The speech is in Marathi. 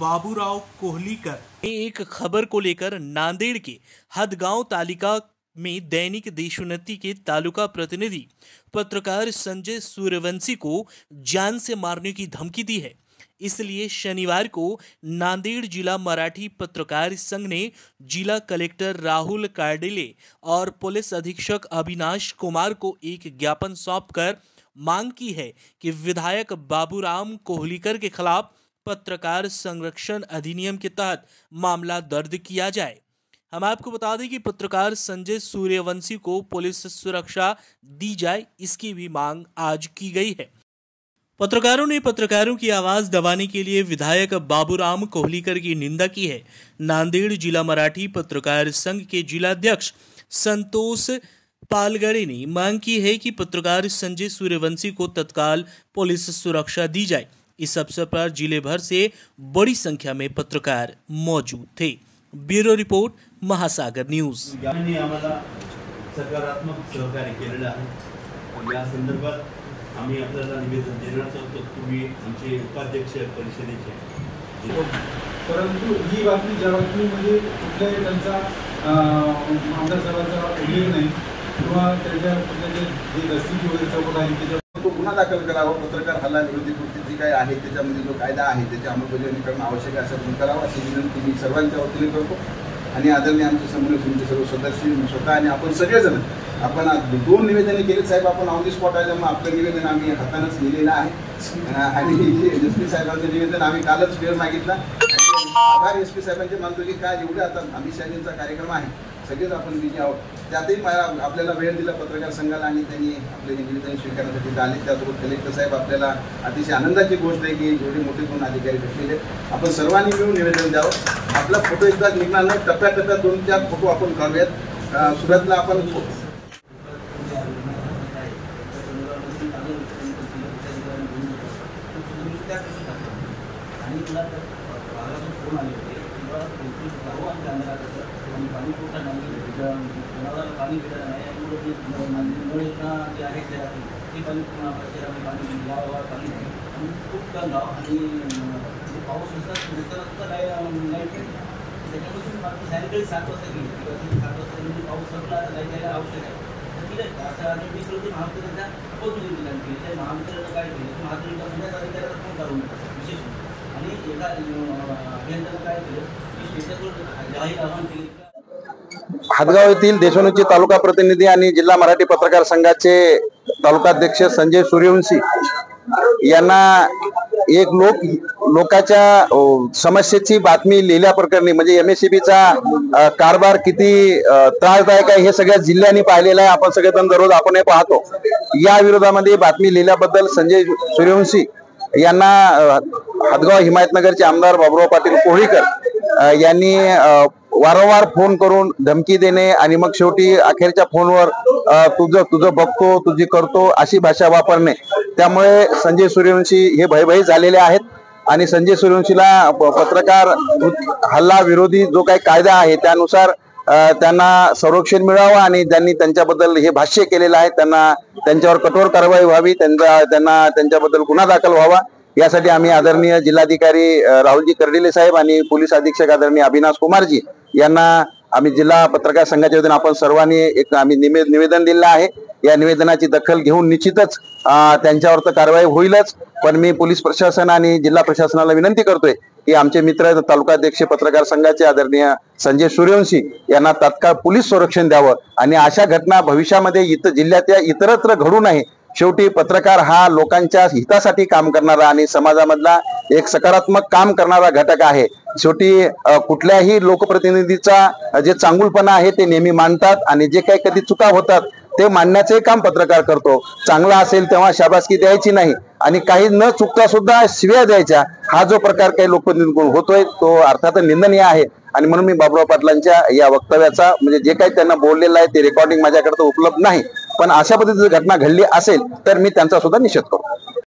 बाबूराव कोहलीकर। एक खबर को लेकर नांदेड़ के हदगांव तालिका में दैनिक देशोन्नति के तालुका प्रतिनिधि पत्रकार संजय सूर्यवंशी को जान से मारने की धमकी दी है। इसलिए शनिवार को नांदेड़ जिला मराठी पत्रकार संघ ने जिला कलेक्टर राहुल कार्डिले और पुलिस अधीक्षक अविनाश कुमार को एक ज्ञापन सौंपकर मांग की है कि विधायक बाबूराम कोहलीकर के खिलाफ पत्रकार संरक्षण अधिनियम के तहत मामला दर्ज किया जाए। हम आपको बता दें कि पत्रकार संजय सूर्यवंशी को पुलिस सुरक्षा दी जाए, इसकी भी मांग आज की गई है। पत्रकारों ने पत्रकारों की आवाज दबाने के लिए विधायक बाबूराम कोहलीकर की निंदा की है। नांदेड़ जिला मराठी पत्रकार संघ के जिलाध्यक्ष संतोष पालगड़े ने मांग की है कि पत्रकार संजय सूर्यवंशी को तत्काल पुलिस सुरक्षा दी जाए। इस अवसर पर जिले भर से बड़ी संख्या में पत्रकार मौजूद थे। ब्यूरो रिपोर्ट, महासागर न्यूज। सकारात्मक सहकार्य केलेलं आहे। या संदर्भात आम्ही आपल्याला निवेदन देणार आहोत। तुम्ही आमचे उपाध्यक्ष परिषदेचे, परंतु ही बातमी ज्या बातमी म्हणजे कुठल्याही त्यांचा आमदार साहेबांचा उल्लेख नाही किंवा त्याच्या जे दस्ती वगैरे चौकट आहे त्याच्या तो गुन्हा दाखल करावा। पत्रकार हल्ला विरोधी कृती जी काय आहे त्याच्यामध्ये जो कायदा आहे त्याची अंमलबजावणी करणं आवश्यक आहे असं करावं अशी विनंती मी सर्वांच्या वतीने करतो। आणि आदरणीय आमचे समन्वय समिती सर्व सदस्य स्वतः आणि आपण सगळेजण आपण दोन निवेदने केले साहेब। आपण ऑन दी स्पॉट आहे त्यामुळे आपलं निवेदन आम्ही हातानेच लिहिलेलं आहे आणि एसपी साहेबांचं निवेदन आम्ही कालच वेळ मागितला। आभार एसपी साहेबांचे मानतो की काय एवढे आता अमित शहाजींचा कार्यक्रम आहे, सगळेच आपण बिझी आहोत। त्यातही आपल्याला वेळ दिला पत्रकार संघाला आणि त्यांनी आपले निवेदन स्वीकारण्यासाठी आले। त्यासोबत कलेक्टर साहेब आपल्याला अतिशय आनंदाची गोष्ट आहे की एवढे मोठे दोन अधिकारी भेटलेले। आपण सर्वांनी मिळून निवेदन द्यावं। आपला फोटो एकदा निघणार नाही, टप्प्याटप्प्यात 2-4 फोटो आपण काढूयात। सुरुवातीला आपण हदगाव येथील देशोन्नती तालुका प्रतिनिधी आणि जिल्हा मराठी पत्रकार संघाचे तालुकाध्यक्ष संजय सूर्यवंशी यांना एक लोकांच्या समस्येची बातमी लिहिल्या प्रकरणी म्हणजे MSCBचा कारभार किती त्रासदायक आहे हे सगळ्या जिल्ह्यांनी पाहिलेलं आहे। आपण सगळेजण दररोज आपण हे पाहतो। या विरोधामध्ये बातमी लिहिल्याबद्दल संजय सूर्यवंशी यांना हदगाव हिमायतनगरचे आमदार बाबूराव पाटील कोहलीकर यांनी वारंवार फोन करून धमकी देणे आणि मग शेवटी अखेरच्या फोनवर तुझं बघतो, तुझी करतो अशी भाषा वापरणे। त्यामुळे संजय सूर्यवंशी हे भयभीत झालेले आहेत आणि संजय सूर्यवंशीला पत्रकार हल्ला विरोधी जो काही कायदा आहे त्यानुसार त्यांना संरक्षण मिळावं आणि ज्यांनी त्यांच्याबद्दल हे भाष्य केलेलं आहे त्यांच्यावर कठोर कारवाई व्हावी, त्यांच्याबद्दल गुन्हा दाखल व्हावा यासाठी आम्ही आदरणीय जिल्हाधिकारी राहुलजी कर्डिले साहेब आणि पोलीस अधीक्षक आदरणीय अविनाश कुमारजी यांना आम्ही जिल्हा पत्रकार संघाच्या वतीने आपण सर्वांनी एक आम्ही निवेदन दिलेलं आहे। या निवेदनाची दखल घेऊन निश्चितच त्यांच्यावर तर कारवाई होईलच, पण मी पोलीस प्रशासन आणि जिल्हा प्रशासनाला विनंती करतोय की आमचे मित्र तालुकाध्यक्ष पत्रकार संघाचे आदरणीय संजय सूर्यवंशी यांना तात्काळ पोलीस संरक्षण द्यावं आणि अशा घटना भविष्यामध्ये जिल्ह्याच्या इतरत्र घडू नये। शेवटी पत्रकार हा लोकांच्या हितासाठी काम करणारा आणि समाजामधला एक सकारात्मक काम करणारा घटक आहे। शेवटी कुठल्याही लोकप्रतिनिधीचा जे चांगुलपणा आहे ते नेहमी मानतात आणि जे काही कधी चुका होतात ते मांडण्याचे काम पत्रकार करतो। चांगला असेल तेव्हा शाबासकी द्यायची नाही आणि काही न चुकता सुद्धा शिव्या द्यायच्या, हा जो प्रकार काही लोकप्रतिनिधींकडून होतोय तो अर्थात निंदनीय आहे। आणि म्हणून मी बाबूराव पाटलांच्या या वक्तव्याचा म्हणजे जे काही त्यांना बोललेलं आहे ते रेकॉर्डिंग माझ्याकडे उपलब्ध नाही, पण अशा पद्धतीची घटना घडली असेल तर मी त्यांचा सुद्धा निषेध करतो।